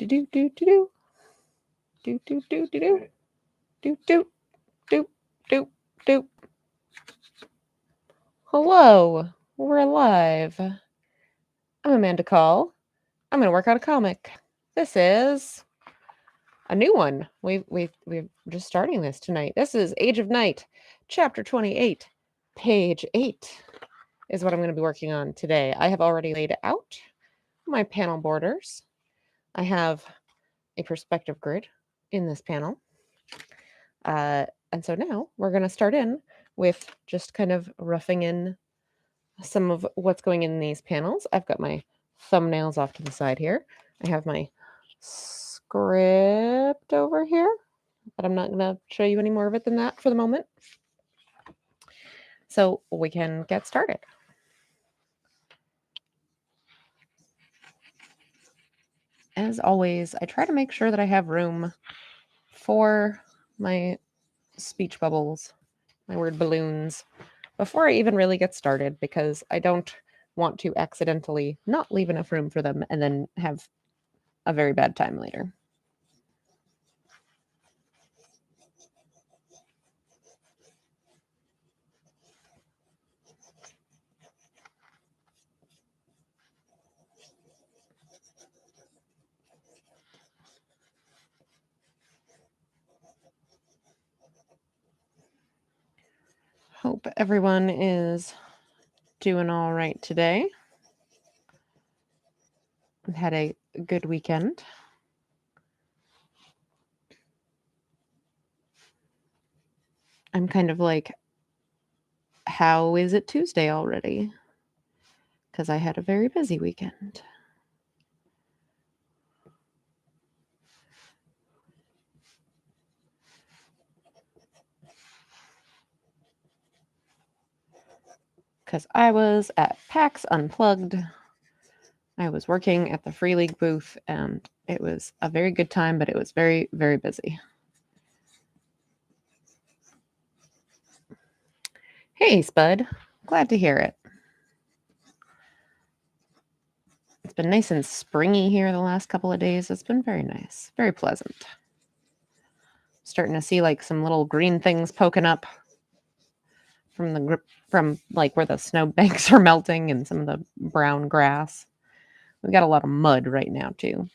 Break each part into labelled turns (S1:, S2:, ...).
S1: do do do do do do do do do do do do do do. Hello, we're live. I'm Amanda Call. I'm gonna work out a comic. This is a new one. We're just starting this tonight. This is Age of Night, chapter 28, page 8 is what I'm going to be working on today. I have already laid out my panel borders. I have a perspective grid in this panel. And so now we're going to start in with just kind of roughing in some of what's going in these panels. I've got my thumbnails off to the side here. I have my script over here, but I'm not going to show you any more of it than that for the moment. So we can get started. As always, I try to make sure that I have room for my speech bubbles, my word balloons, before I even really get started, because I don't want to accidentally not leave enough room for them and then have a very bad time later. Hope everyone is doing all right today. I've had a good weekend. I'm kind of like, how is it Tuesday already? Because I had a very busy weekend. Because I was at PAX Unplugged. I was working at the Free League booth, and it was a very good time, but it was very, very busy. Hey, Spud. Glad to hear it. It's been nice and springy here the last couple of days. It's been very nice, very pleasant. Starting to see like some little green things poking up from like where the snow banks are melting and some of the brown grass. We've got a lot of mud right now too.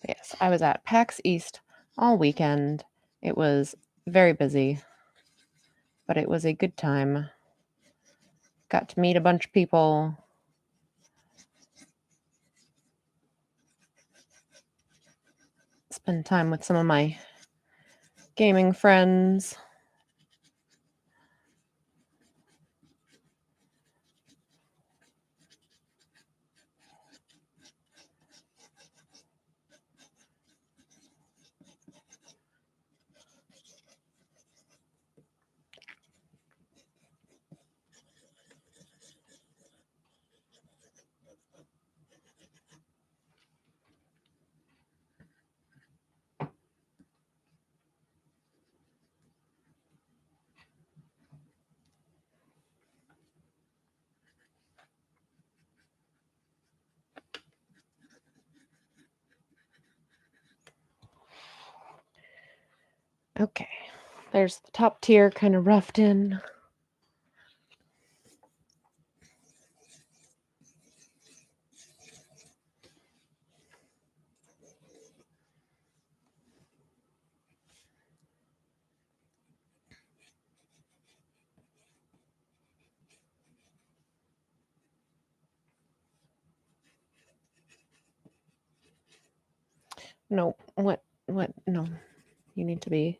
S1: But yes, I was at PAX East all weekend. It was very busy, but it was a good time. Got to meet a bunch of people. Spend time with some of my gaming friends. Okay, there's the top tier kind of roughed in. No, what, no. You need to be,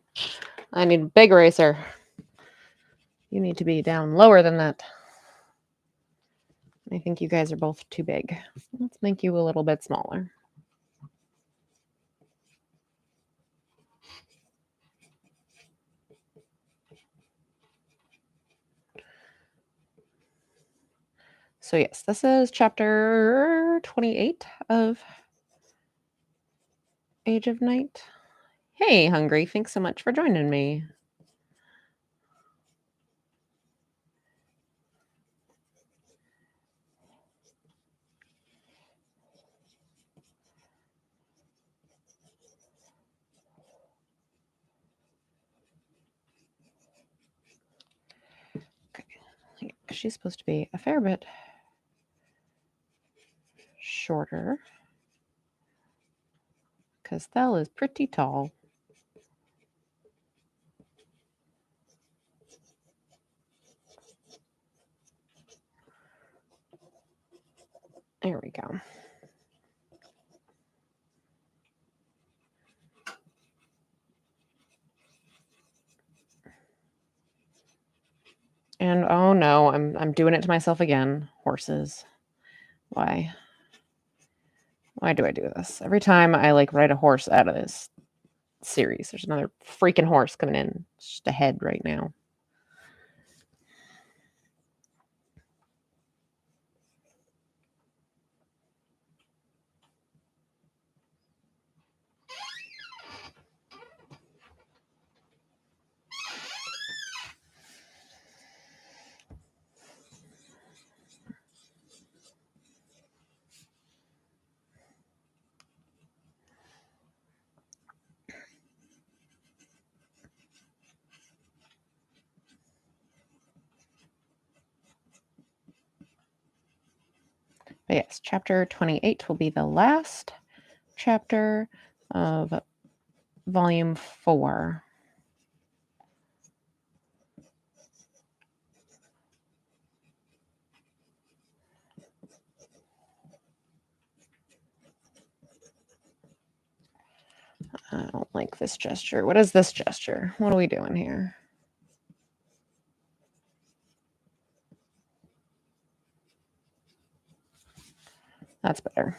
S1: I need a big eraser. You need to be down lower than that. I think you guys are both too big. Let's make you a little bit smaller. So yes, this is chapter 28 of Age of Night. Hey, Hungry, thanks so much for joining me. Okay, she's supposed to be a fair bit shorter because Thel is pretty tall. There we go. And oh no, I'm doing it to myself again. Horses. Why? Why do I do this? Every time I like write a horse out of this series, there's another freaking horse coming in. It's just ahead right now. But yes, chapter 28 will be the last chapter of volume 4. I don't like this gesture. What is this gesture? What are we doing here? That's better.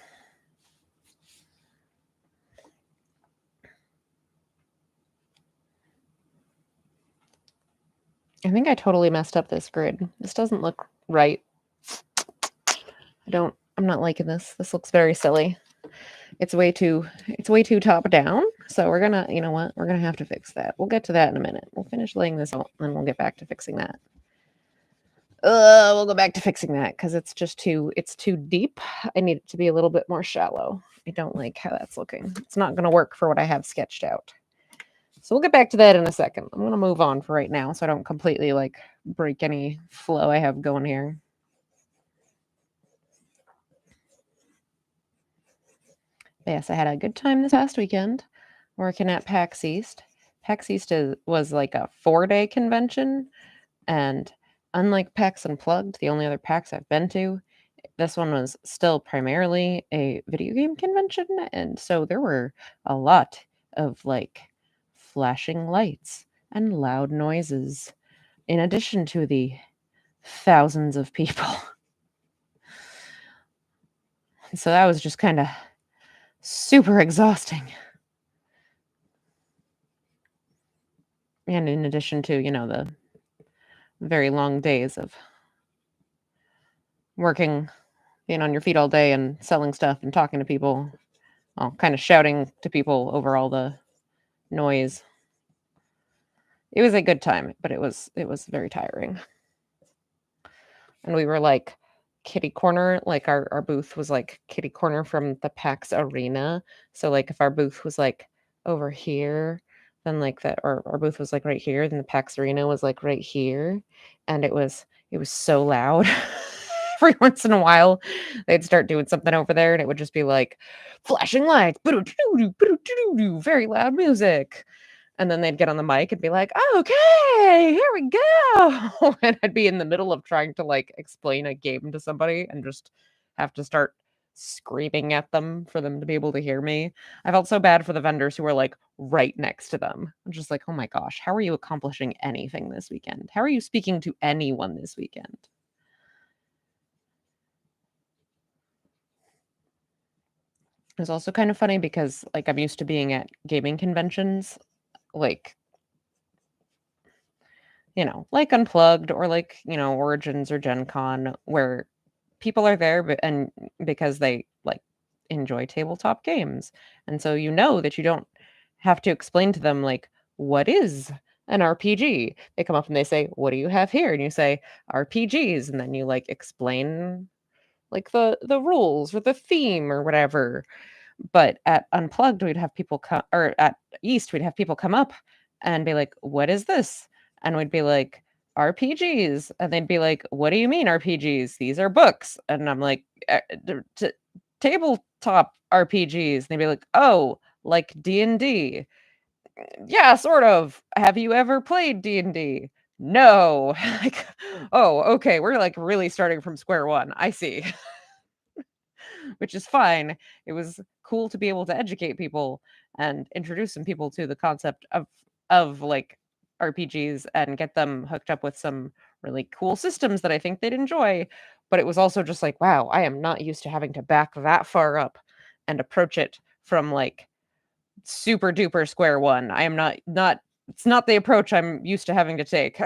S1: I think I totally messed up this grid. This doesn't look right. I'm not liking this. This looks very silly. It's way too top down. So we're gonna, you know what? We're gonna have to fix that. We'll get to that in a minute. We'll finish laying this out and we'll get back to fixing that. We'll go back to fixing that because it's too deep. I need it to be a little bit more shallow. I don't like how that's looking. It's not gonna work for what I have sketched out. So we'll get back to that in a second. I'm gonna move on for right now so I don't completely like break any flow I have going here. But yes, I had a good time this past weekend working at PAX East. PAX East was like a 4-day convention, and unlike PAX Unplugged, the only other PAX I've been to, this one was still primarily a video game convention, and so there were a lot of like flashing lights and loud noises, in addition to the thousands of people. So that was just kind of super exhausting. And in addition to, the very long days of working, being on your feet all day and selling stuff and talking to people, well, kind of shouting to people over all the noise. It was a good time, but it was very tiring. And we were like kitty corner, like our booth was like kitty corner from the PAX arena. So like if our booth was like over here, then like that, or our booth was like right here, then the PAX arena was like right here. And it was so loud. Every once in a while, they'd start doing something over there, and it would just be like flashing lights, very loud music. And then they'd get on the mic and be like, "Okay, here we go." And I'd be in the middle of trying to like explain a game to somebody and just have to start screaming at them for them to be able to hear me. I felt so bad for the vendors who were like right next to them. I'm just like, "Oh my gosh, how are you accomplishing anything this weekend? How are you speaking to anyone this weekend?" It's also kind of funny because, like, I'm used to being at gaming conventions, like, like Unplugged or like, Origins or Gen Con, where people are there because they like enjoy tabletop games. And so that you don't have to explain to them like what is an RPG. They come up and they say, "What do you have here?" And you say, "RPGs." And then you like explain like the rules or the theme or whatever. But at Unplugged, we'd have people come, or at East, we'd have people come up and be like, "What is this?" And we'd be like, "RPGs." And they'd be like, "What do you mean RPGs? These are books." And I'm like, tabletop RPGs." And they'd be like, "Oh, like D&D." "Yeah, sort of. Have you ever played D&D?" "No." Like, "Oh, okay. We're like really starting from square one. I see." Which is fine. It was cool to be able to educate people and introduce some people to the concept of like RPGs and get them hooked up with some really cool systems that I think they'd enjoy. But it was also just like, wow, I am not used to having to back that far up and approach it from like super duper square one. I am not it's not the approach I'm used to having to take.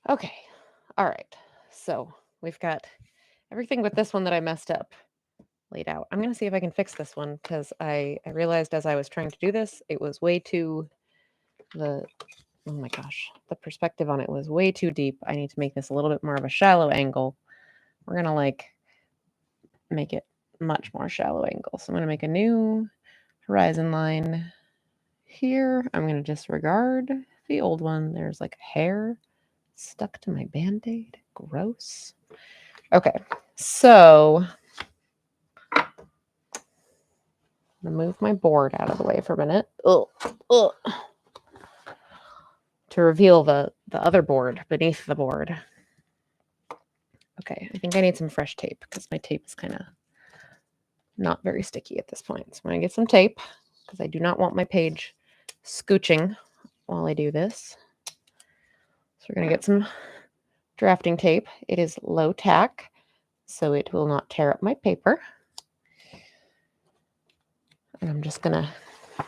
S1: Okay. All right. So, we've got everything but this one that I messed up laid out. I'm gonna see if I can fix this one because I realized as I was trying to do this, it was way too the oh my gosh, the perspective on it was way too deep. I need to make this a little bit more of a shallow angle. We're gonna like make it much more shallow angle. So I'm gonna make a new horizon line here. I'm gonna disregard the old one. There's like hair stuck to my band-aid. Gross. Okay, so I'm gonna move my board out of the way for a minute. Ugh, ugh. To reveal the other board beneath the board. Okay, I think I need some fresh tape because my tape is kind of not very sticky at this point. So I'm going to get some tape because I do not want my page scooching while I do this. So we're going to get some drafting tape. It is low tack, so it will not tear up my paper. And I'm just going to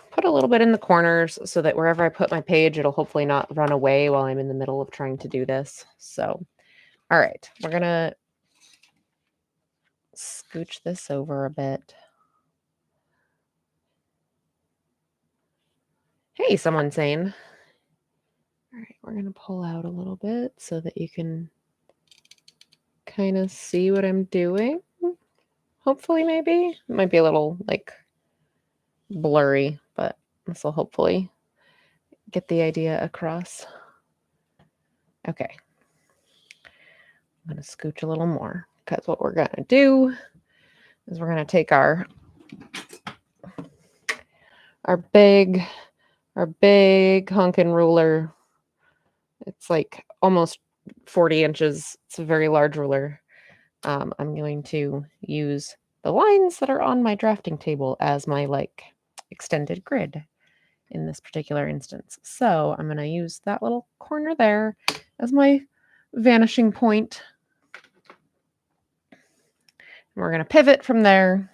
S1: put a little bit in the corners so that wherever I put my page, it'll hopefully not run away while I'm in the middle of trying to do this. So, all right, we're going to scooch this over a bit. Hey, someone's saying. All right, we're going to pull out a little bit so that you can kind of see what I'm doing. Hopefully, maybe. It might be a little like blurry, but this will hopefully get the idea across. Okay. I'm going to scooch a little more because what we're going to do is we're going to take our big honkin' ruler. It's like almost 40 inches. It's a very large ruler. I'm going to use the lines that are on my drafting table as my like extended grid in this particular instance. So I'm going to use that little corner there as my vanishing point. And we're going to pivot from there.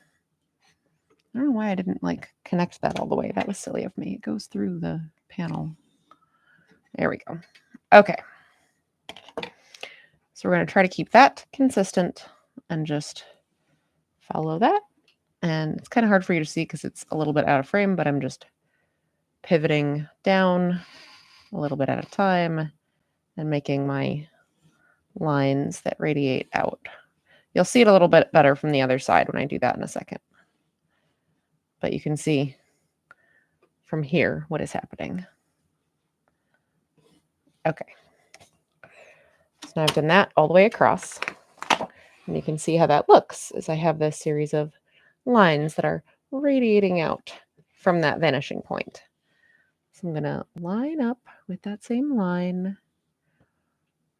S1: I don't know why I didn't like connect that all the way. That was silly of me. It goes through the panel. There we go. Okay. So we're going to try to keep that consistent and just follow that. And it's kind of hard for you to see because it's a little bit out of frame, but I'm just pivoting down a little bit at a time and making my lines that radiate out. You'll see it a little bit better from the other side when I do that in a second. But you can see from here what is happening. Okay. So now I've done that all the way across. And you can see how that looks as I have this series of lines that are radiating out from that vanishing point. So I'm going to line up with that same line.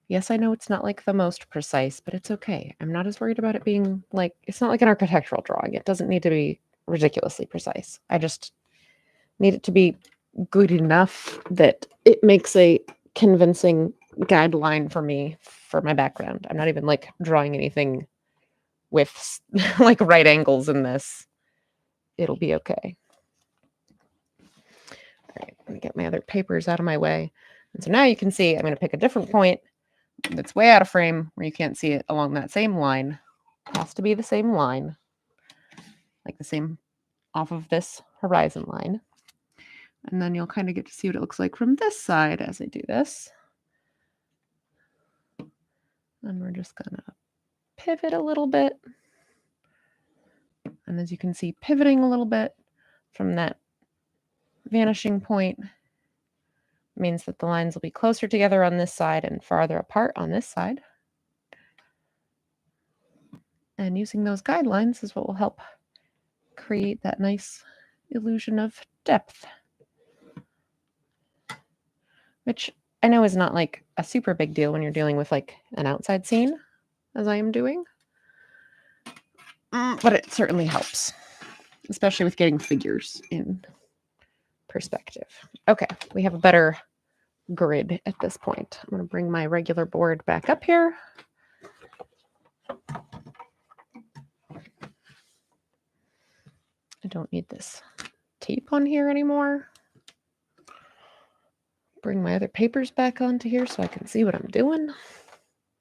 S1: Yes, I know it's not like the most precise, but it's okay. I'm not as worried about it being like, it's not like an architectural drawing. It doesn't need to be ridiculously precise. I just need it to be good enough that it makes a convincing guideline for me for my background. I'm not even like drawing anything with like right angles in this. It'll be okay. All right, let me get my other papers out of my way. And so now you can see I'm going to pick a different point that's way out of frame where you can't see it along that same line. It has to be the same line, like the same off of this horizon line. And then you'll kind of get to see what it looks like from this side as I do this. And we're just going to pivot a little bit. And as you can see, pivoting a little bit from that vanishing point means that the lines will be closer together on this side and farther apart on this side. And using those guidelines is what will help create that nice illusion of depth, which I know is not like a super big deal when you're dealing with like an outside scene, as I am doing, but it certainly helps, especially with getting figures in perspective. Okay, we have a better grid at this point. I'm going to bring my regular board back up here. I don't need this tape on here anymore. Bring my other papers back onto here so I can see what I'm doing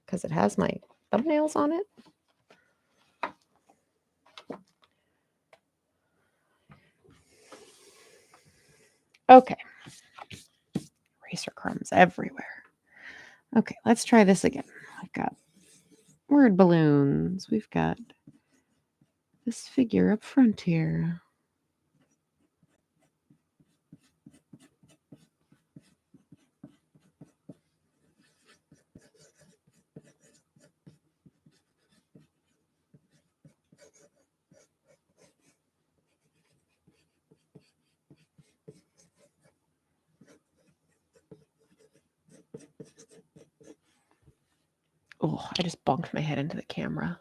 S1: because it has my thumbnails on it. Okay. Eraser crumbs everywhere. Okay, let's try this again. I've got word balloons. We've got this figure up front here. Oh, I just bonked my head into the camera.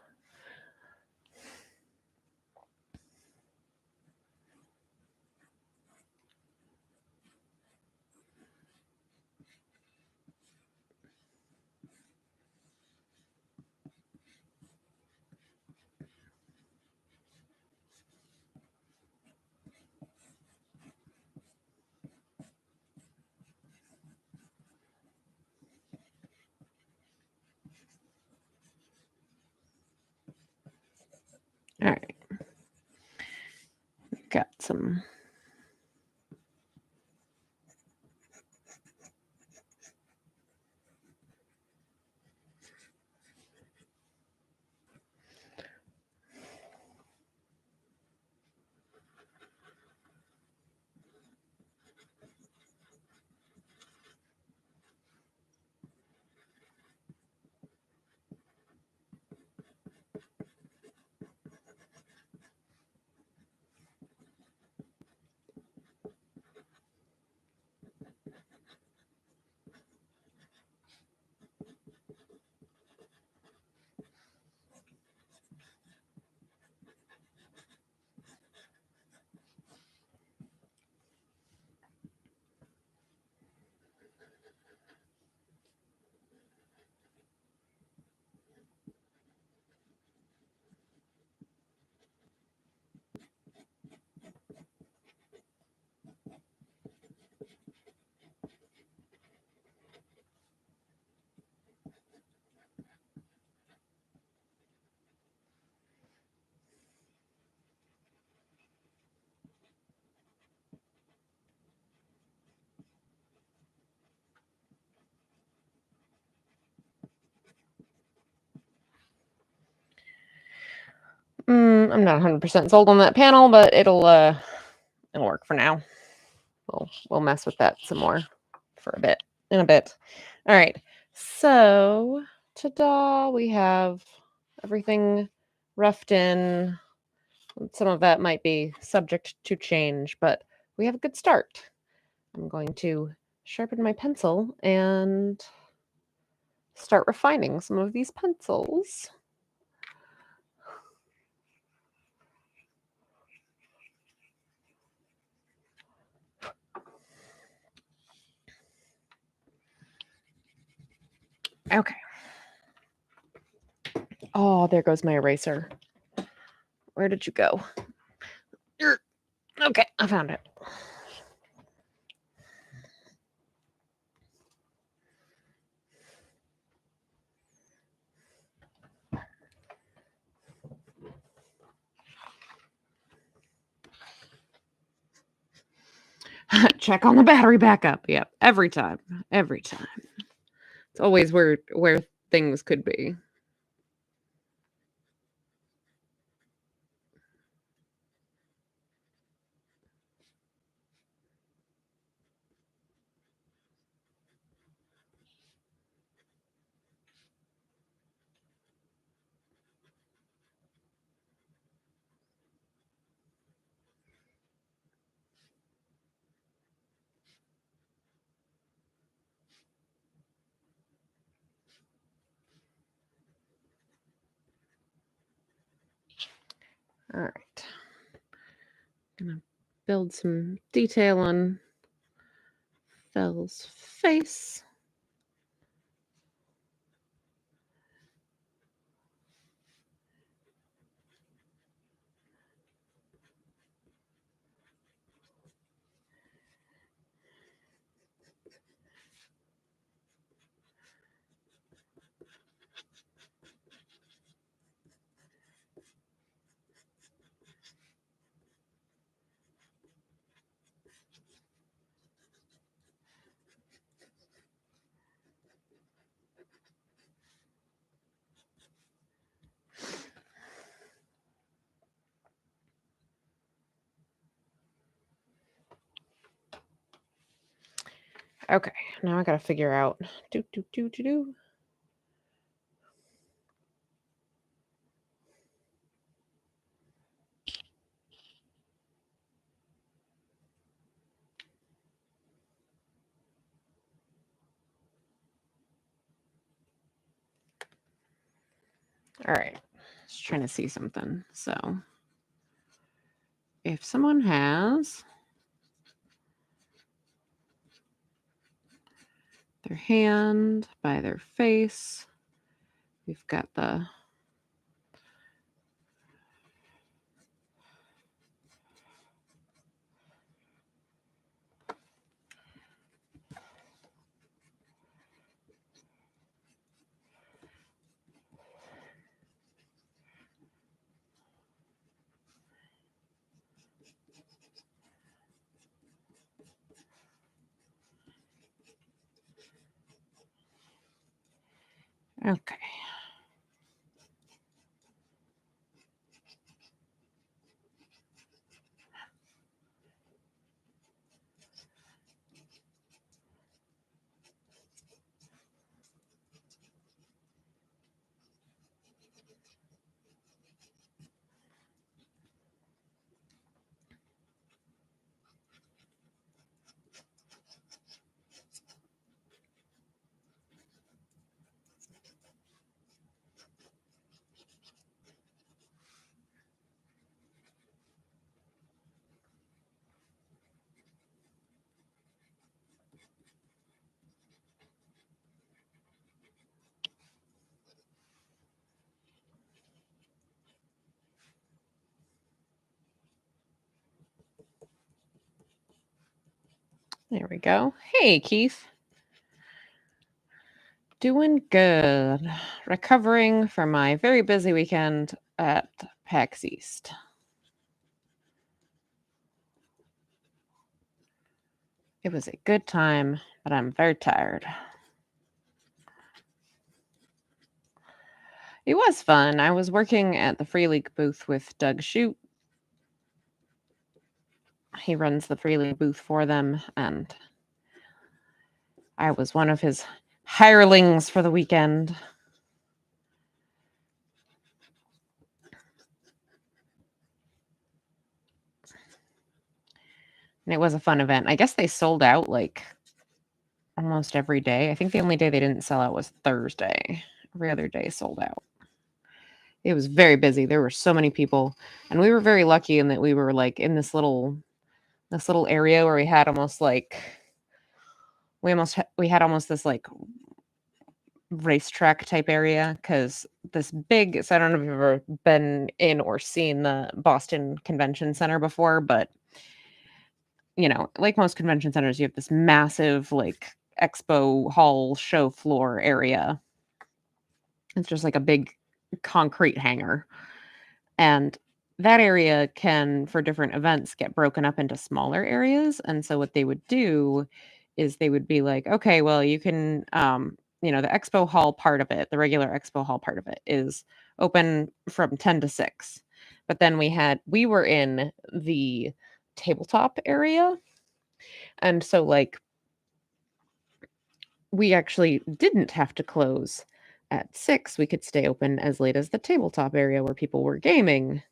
S1: All right. Got some I'm not 100% sold on that panel, but it'll work for now. We'll mess with that some more for in a bit. All right. So, ta-da, we have everything roughed in. Some of that might be subject to change, but we have a good start. I'm going to sharpen my pencil and start refining some of these pencils. Okay. Oh, there goes my eraser. Where did you go? Okay, I found it. Check on the battery backup. Yep, every time. Every time. It's always where things could be. All right. Gonna build some detail on Phil's face. Okay, now I gotta figure out. All right, just trying to see something. So, if someone has their hand by their face, we've got the okay. There we go. Hey, Keith. Doing good. Recovering from my very busy weekend at PAX East. It was a good time, but I'm very tired. It was fun. I was working at the Free League booth with Doug Shute. He runs the Free League booth for them, and I was one of his hirelings for the weekend. And it was a fun event. I guess they sold out like almost every day. I think the only day they didn't sell out was Thursday. Every other day sold out. It was very busy. There were so many people, and we were very lucky in that we were like in this little area where we had almost like we had almost this like racetrack type area, because this big, so I don't know if you've ever been in or seen the Boston Convention Center before, but like most convention centers, you have this massive like expo hall show floor area. It's just like a big concrete hangar. And that area can, for different events, get broken up into smaller areas. And so what they would do is they would be like, okay, well, you can, the expo hall part of it, the regular expo hall part of it is open from 10 to 6. But then we were in the tabletop area. And so like we actually didn't have to close at 6. We could stay open as late as the tabletop area where people were gaming.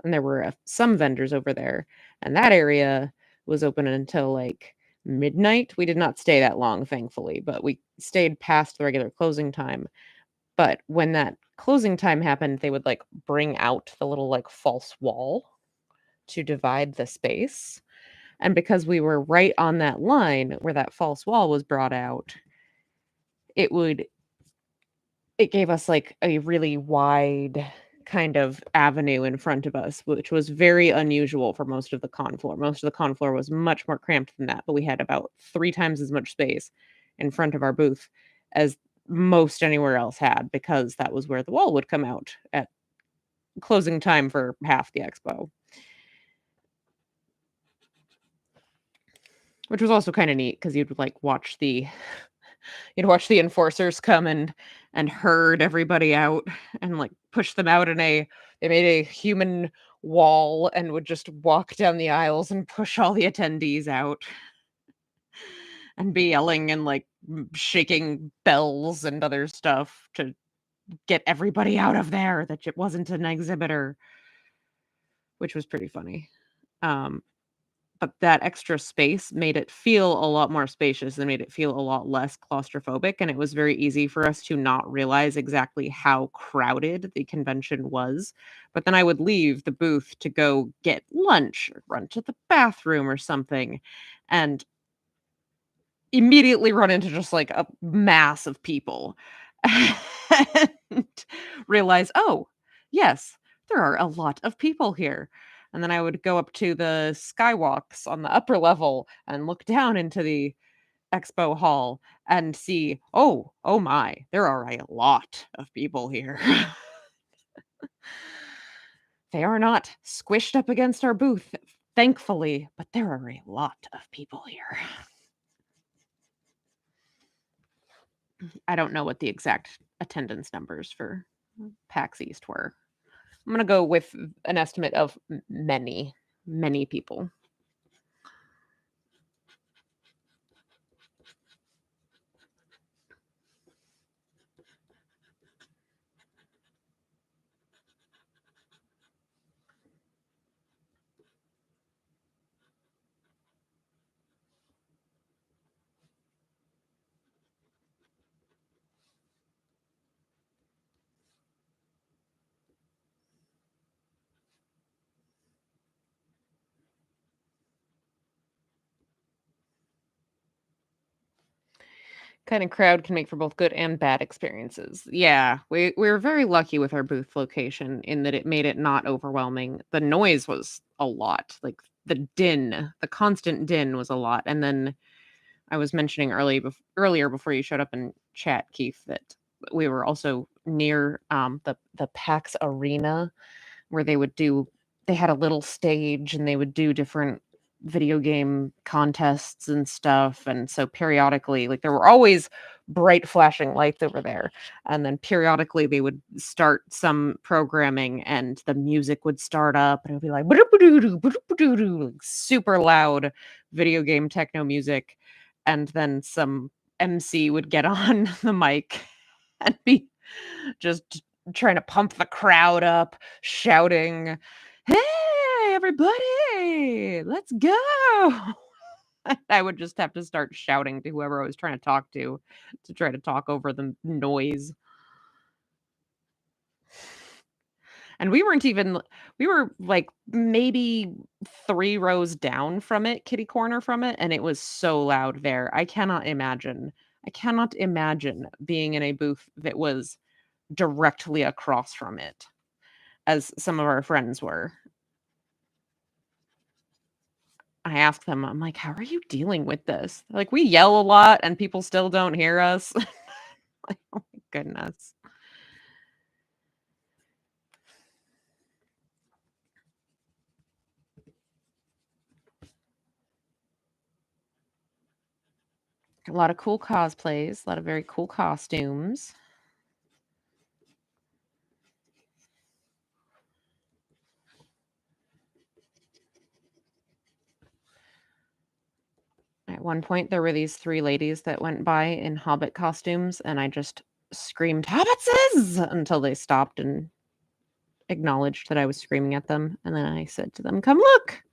S1: And there were some vendors over there, and that area was open until like midnight. We did not stay that long, thankfully, but we stayed past the regular closing time. But when that closing time happened, they would like bring out the little like false wall to divide the space. And because we were right on that line where that false wall was brought out, it gave us like a really wide kind of avenue in front of us, which was very unusual for most of the con floor. Most of the con floor was much more cramped than that, but we had about 3 times as much space in front of our booth as most anywhere else had, because that was where the wall would come out at closing time for half the expo. Which was also kind of neat because you'd like watch the enforcers come and herd everybody out and like push them out they made a human wall and would just walk down the aisles and push all the attendees out and be yelling and like shaking bells and other stuff to get everybody out of there that it wasn't an exhibitor, which was pretty funny. But that extra space made it feel a lot more spacious and made it feel a lot less claustrophobic, and it was very easy for us to not realize exactly how crowded the convention was. But then I would leave the booth to go get lunch or run to the bathroom or something, and immediately run into just like a mass of people and realize, oh, yes, there are a lot of people here. And then I would go up to the skywalks on the upper level and look down into the expo hall and see, oh my, there are a lot of people here. They are not squished up against our booth, thankfully, but there are a lot of people here. I don't know what the exact attendance numbers for PAX East were. I'm going to go with an estimate of many, many people. Kind of crowd can make for both good and bad experiences. Yeah, we were very lucky with our booth location in that it made it not overwhelming. The noise was a lot, like the constant din was a lot. And then I was mentioning earlier before you showed up in chat, Keith, that we were also near the PAX arena where they had a little stage and they would do different video game contests and stuff. And so periodically, like there were always bright flashing lights over there. And then periodically they would start some programming and the music would start up and it would be like "Ba-do-ba-doo-doo, ba-do-ba-doo-doo," like super loud video game techno music. And then some MC would get on the mic and be just trying to pump the crowd up, shouting, "Hey, everybody, let's go." I would just have to start shouting to whoever I was trying to try to talk over the noise. And we were like maybe 3 rows down from it, kitty corner from it, and it was so loud there. I cannot imagine being in a booth that was directly across from it, as some of our friends were. I asked them, I'm like, "How are you dealing with this?" Like, "We yell a lot and people still don't hear us." Like, oh my goodness. A lot of cool cosplays, a lot of very cool costumes. At one point, there were these 3 ladies that went by in hobbit costumes, and I just screamed, "Hobbitses!" until they stopped and acknowledged that I was screaming at them, and then I said to them, "Come look,"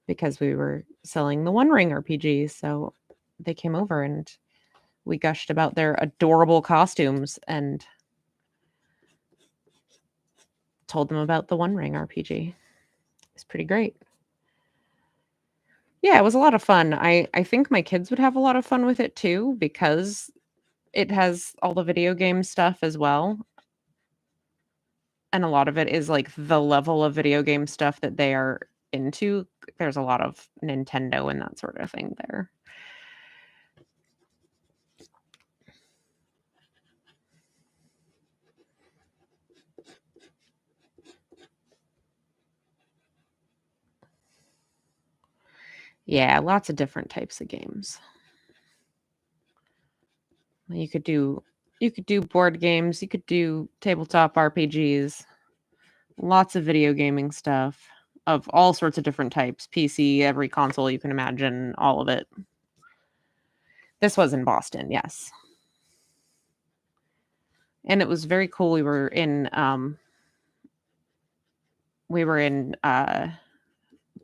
S1: because we were selling the One Ring RPG, so they came over and we gushed about their adorable costumes and told them about the One Ring RPG. It's pretty great. Yeah, it was a lot of fun. I think my kids would have a lot of fun with it too because it has all the video game stuff as well, and a lot of it is, like, the level of video game stuff that they are into. There's a lot of Nintendo and that sort of thing there. Yeah, lots of different types of games. You could do you could do board games, you could do tabletop RPGs, lots of video gaming stuff of all sorts of different types, PC, every console you can imagine, all of it. This was in Boston, yes. And it was very cool. We were in,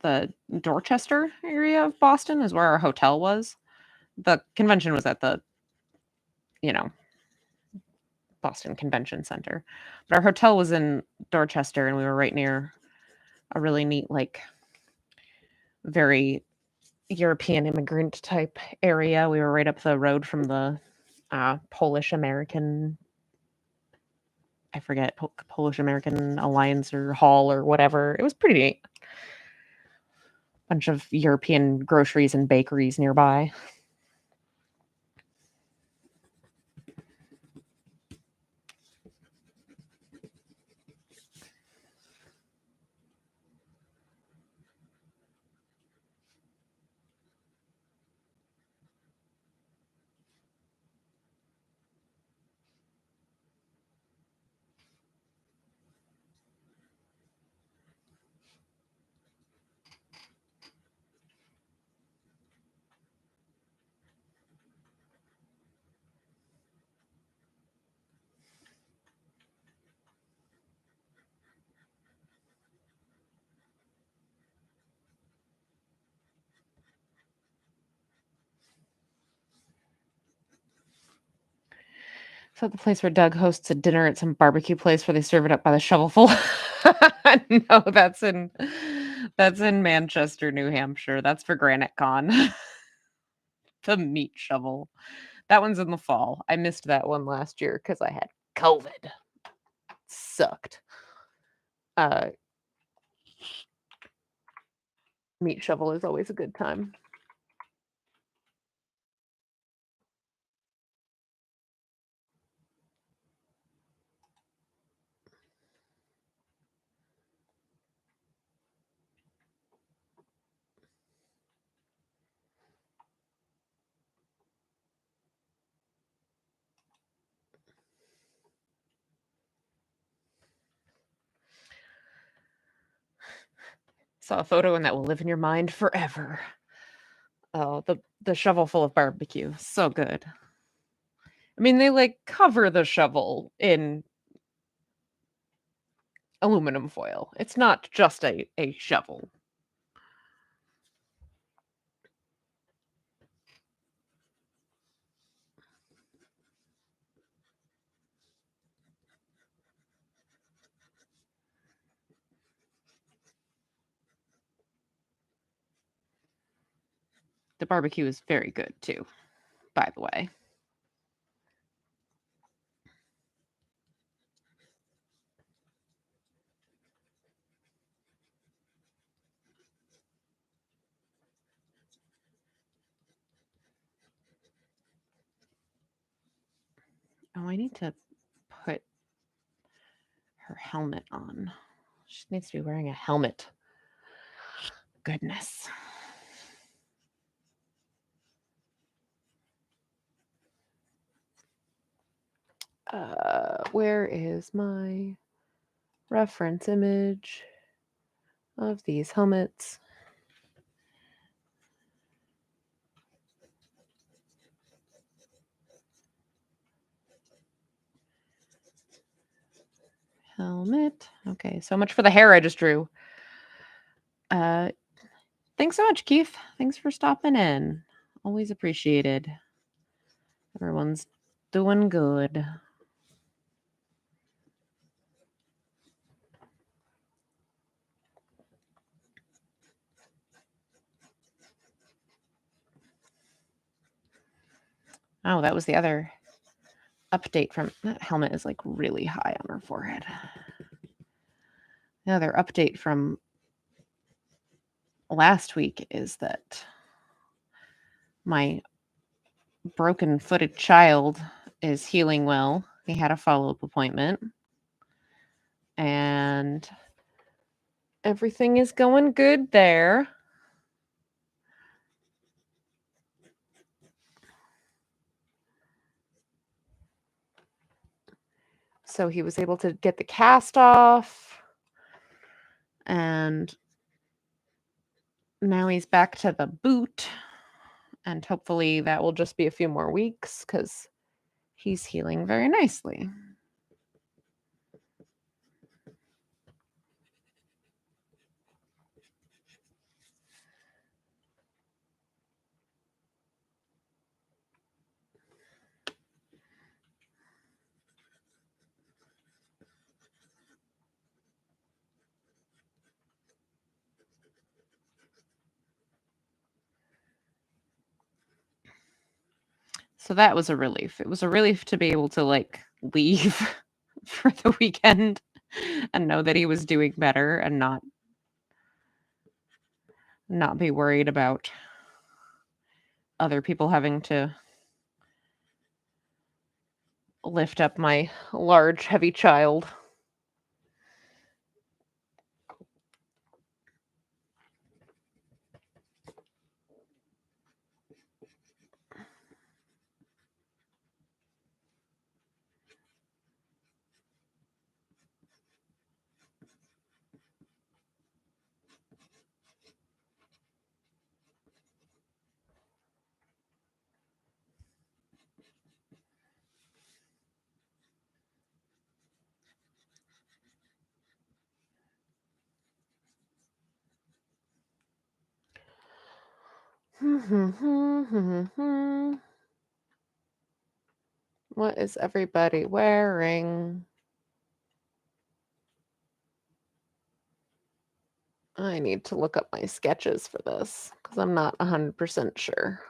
S1: the Dorchester area of Boston is where our hotel was. The convention was at the, you know, Boston Convention Center, but our hotel was in Dorchester, and we were right near a really neat, like, very European immigrant type area. We were right up the road from the, Polish American I forget, Polish American Alliance or Hall or whatever. It was pretty neat. Bunch of European groceries and bakeries nearby. So the place where Doug hosts a dinner at some barbecue place where they serve it up by the shovelful? No, that's in Manchester, New Hampshire. That's for Granite Con. The meat shovel. That one's in the fall. I missed that one last year because I had COVID. Sucked. Uh, Meat shovel is always a good time. Saw a photo and that will live in your mind forever. Oh, the shovel full of barbecue, so good. I mean, they, like, cover the shovel in aluminum foil. It's not just a shovel. The barbecue is very good too, by the way. Oh, I need to put her helmet on. She needs to be wearing a helmet. Goodness. Where is my reference image of these helmets? Helmet. Okay, so much for the hair I just drew. Thanks so much, Keith. Thanks for stopping in. Always appreciated. Everyone's doing good. Oh, that was the other update from that helmet is like really high on her forehead. The other update from last week is that my broken footed child is healing well. He had a follow-up appointment. And everything is going good there. So he was able to get the cast off. And now he's back to the boot. And hopefully that will just be a few more weeks because he's healing very nicely. So that was a relief. It was a relief to be able to like leave for the weekend and know that he was doing better and not be worried about other people having to lift up my large, heavy child. What is everybody wearing? I need to look up my sketches for this because I'm not 100% sure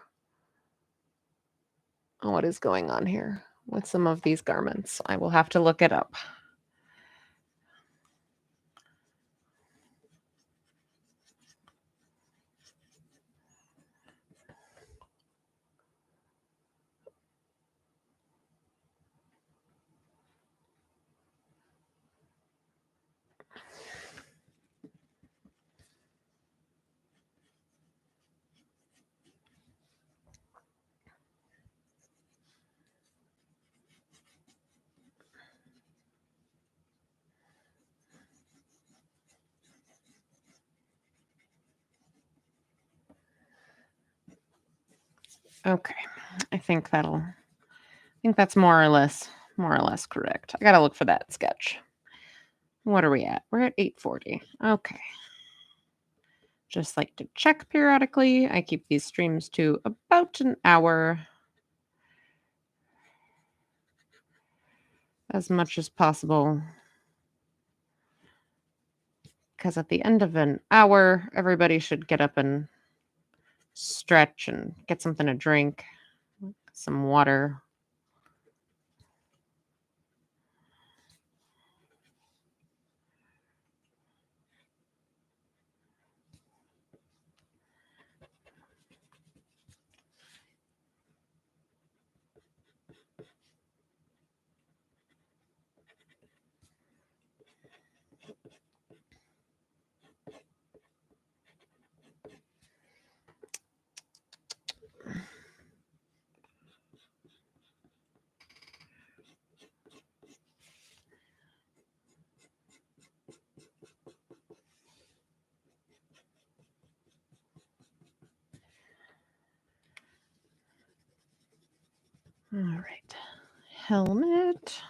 S1: on what is going on here with some of these garments. I will have to look it up. Okay. I think that's more or less correct. I gotta look for that sketch. What are we at? We're at 8:40. Okay. Just like to check periodically. I keep these streams to about an hour as much as possible. Because at the end of an hour, everybody should get up and stretch and get something to drink, some water. All right. Helmet.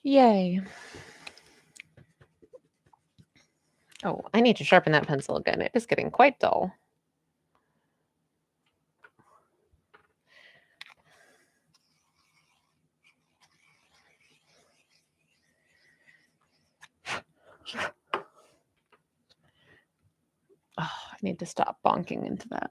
S1: Yay. Oh, I need to sharpen that pencil again. It is getting quite dull. Oh, I need to stop bonking into that.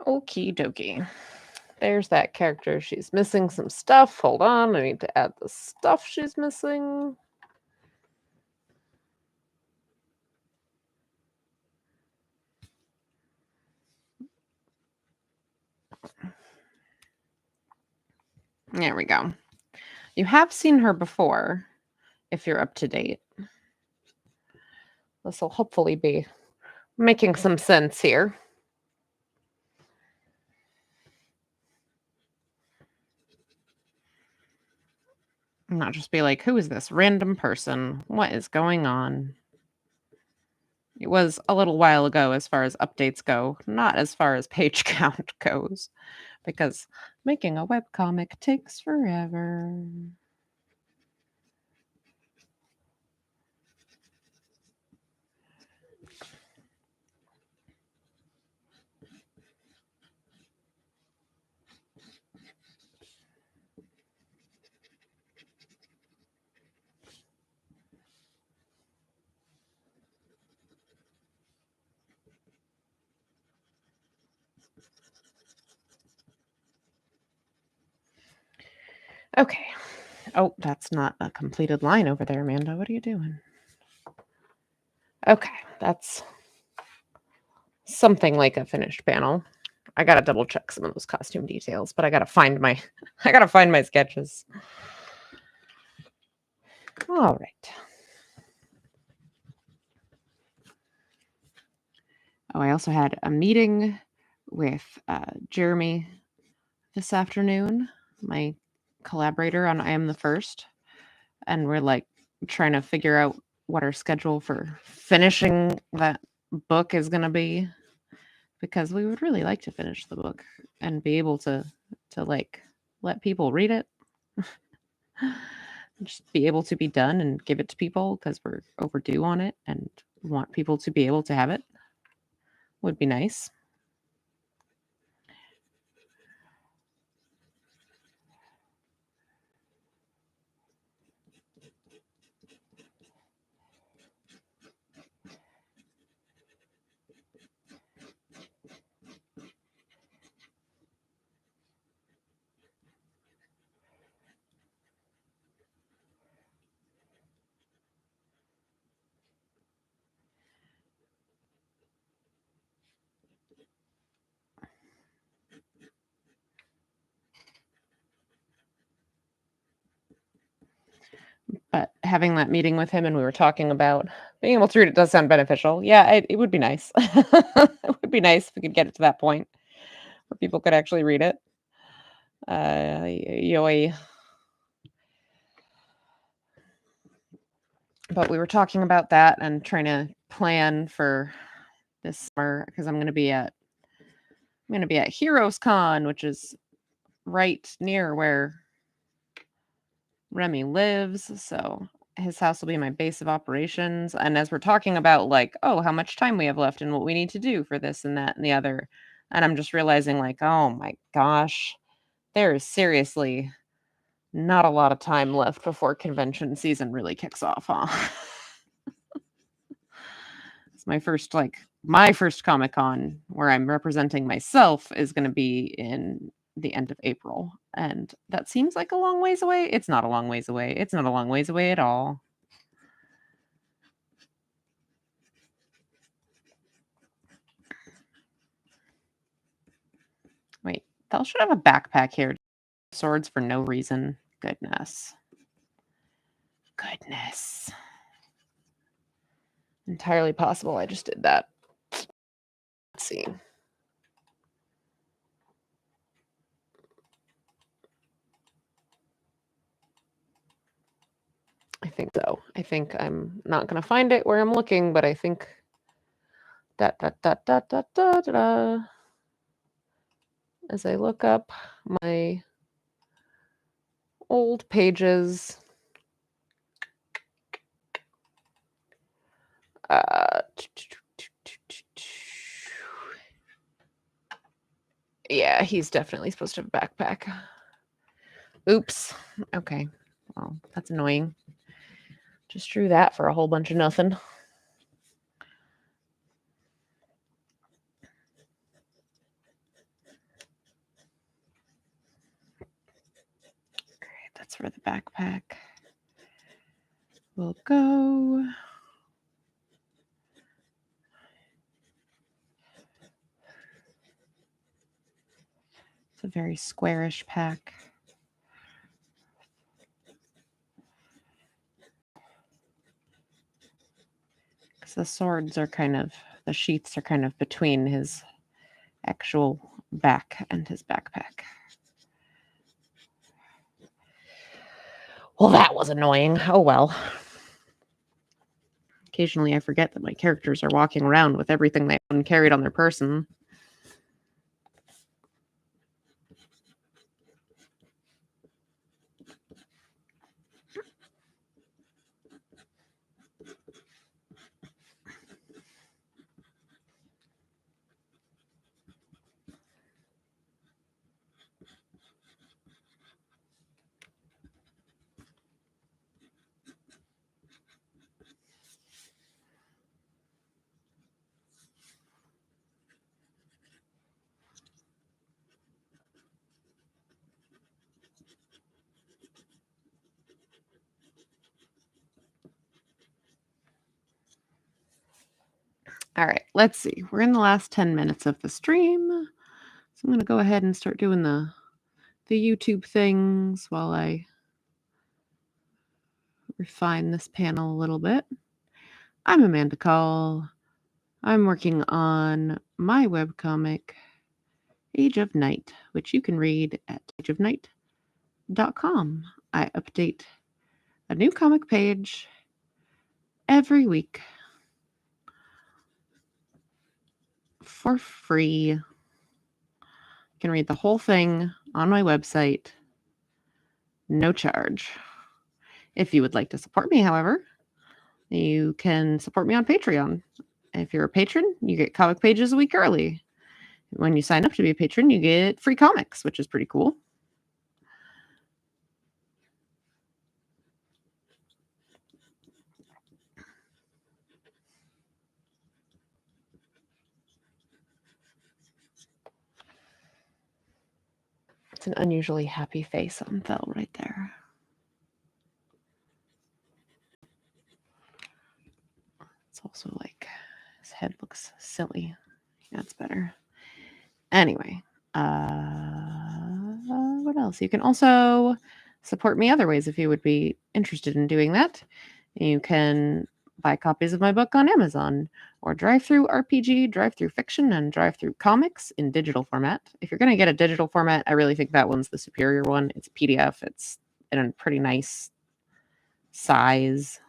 S1: Okie dokie. There's that character. She's missing some stuff. Hold on. I need to add the stuff she's missing. There we go. You have seen her before if you're up to date. This will hopefully be making some sense here. Not just be like, who is this random person? What is going on? It was a little while ago as far as updates go, not as far as page count goes, because making a webcomic takes forever. Okay. Oh, that's not a completed line over there, Amanda. What are you doing? Okay, that's something like a finished panel. I gotta double check some of those costume details, but I gotta find my I gotta find my sketches. All right. Oh, I also had a meeting with Jeremy this afternoon, my collaborator on I Am the First, and we're like trying to figure out what our schedule for finishing that book is going to be, because we would really like to finish the book and be able to like let people read it. Just be able to be done and give it to people, because we're overdue on it and want people to be able to have it. Would be nice. But having that meeting with him and we were talking about being able to read it does sound beneficial. Yeah, it would be nice. It would be nice if we could get it to that point where people could actually read it. Yoy. But we were talking about that and trying to plan for this summer, because I'm going to be at Heroes Con, which is right near where Remy lives. So his house will be my base of operations. And as we're talking about, like, oh, how much time we have left and what we need to do for this and that and the other, and I'm just realizing, like, oh my gosh, there is seriously not a lot of time left before convention season really kicks off, huh? It's my first Comic-Con where I'm representing myself is going to be in the end of April. And that seems like a long ways away. It's not a long ways away. It's not a long ways away at all. Wait, Thel should have a backpack here. Swords for no reason. Goodness. Goodness. Entirely possible I just did that. Let's see. I think so. I think I'm not going to find it where I'm looking, but I think as I look up my old pages, yeah, he's definitely supposed to have a backpack. Oops. Okay. Well, that's annoying. Just drew that for a whole bunch of nothing. Okay, that's where the backpack will go. It's a very squarish pack. Because the swords are the sheaths are kind of between his actual back and his backpack. Well, that was annoying. Oh well. Occasionally I forget that my characters are walking around with everything they own carried on their person. All right, let's see. We're in the last 10 minutes of the stream. So I'm going to go ahead and start doing the YouTube things while I refine this panel a little bit. I'm Amanda Call. I'm working on my webcomic, Age of Night, which you can read at ageofnight.com. I update a new comic page every week for free. You can read the whole thing on my website, no charge. If you would like to support me, however, you can support me on Patreon. If you're a patron, you get comic pages a week early. When you sign up to be a patron, you get free comics, which is pretty cool. It's an unusually happy face on Phil right there. It's also like his head looks silly. That's better. Anyway, what else? You can also support me other ways if you would be interested in doing that. You can buy copies of my book on Amazon, or Drive-Thru RPG, Drive-Thru Fiction, and Drive-Thru Comics in digital format. If you're going to get a digital format, I really think that one's the superior one. It's a PDF. It's in a pretty nice size.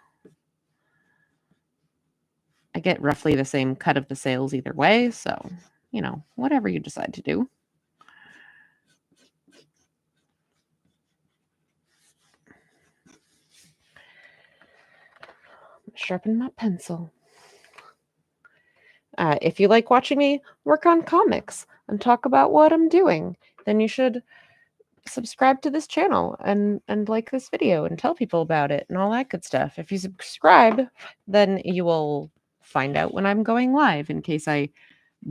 S1: I get roughly the same cut of the sales either way, so, whatever you decide to do. Sharpen my pencil. If you like watching me work on comics and talk about what I'm doing, then you should subscribe to this channel and like this video and tell people about it and all that good stuff. If you subscribe, then you will find out when I'm going live in case I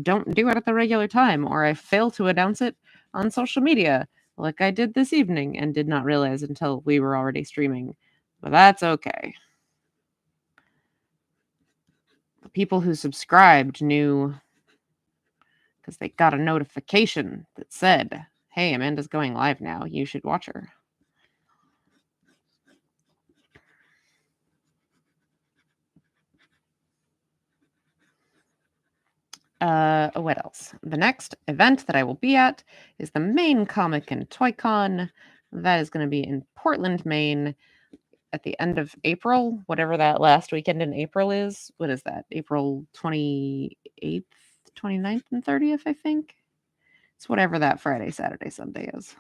S1: don't do it at the regular time or I fail to announce it on social media like I did this evening and did not realize until we were already streaming. But that's okay. The people who subscribed knew because they got a notification that said, hey, Amanda's going live now. You should watch her. What else? The next event that I will be at is the Maine Comic and Toy Con. That is going to be in Portland, Maine at the end of April, whatever that last weekend in April is. What is that? April 28th, 29th, and 30th, I think. It's whatever that Friday, Saturday, Sunday is.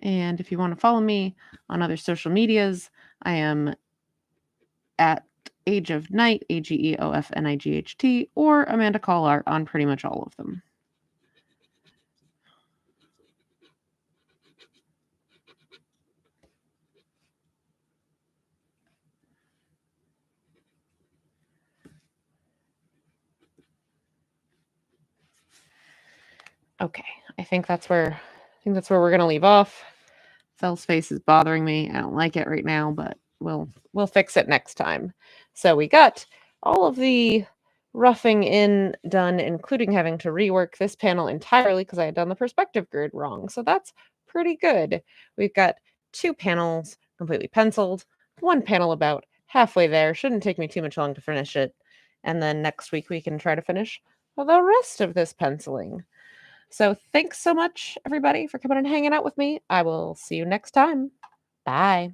S1: And if you want to follow me on other social medias, I am at Age of Night, AGEOFNIGHT, or Amanda Call Art on pretty much all of them. Okay, I think that's where we're gonna leave off. Phil's face is bothering me. I don't like it right now, but we'll fix it next time. So we got all of the roughing in done, including having to rework this panel entirely because I had done the perspective grid wrong. So that's pretty good. We've got 2 panels completely penciled, 1 panel about halfway there. Shouldn't take me too much long to finish it. And then next week we can try to finish the rest of this penciling. So thanks so much, everybody, for coming and hanging out with me. I will see you next time. Bye.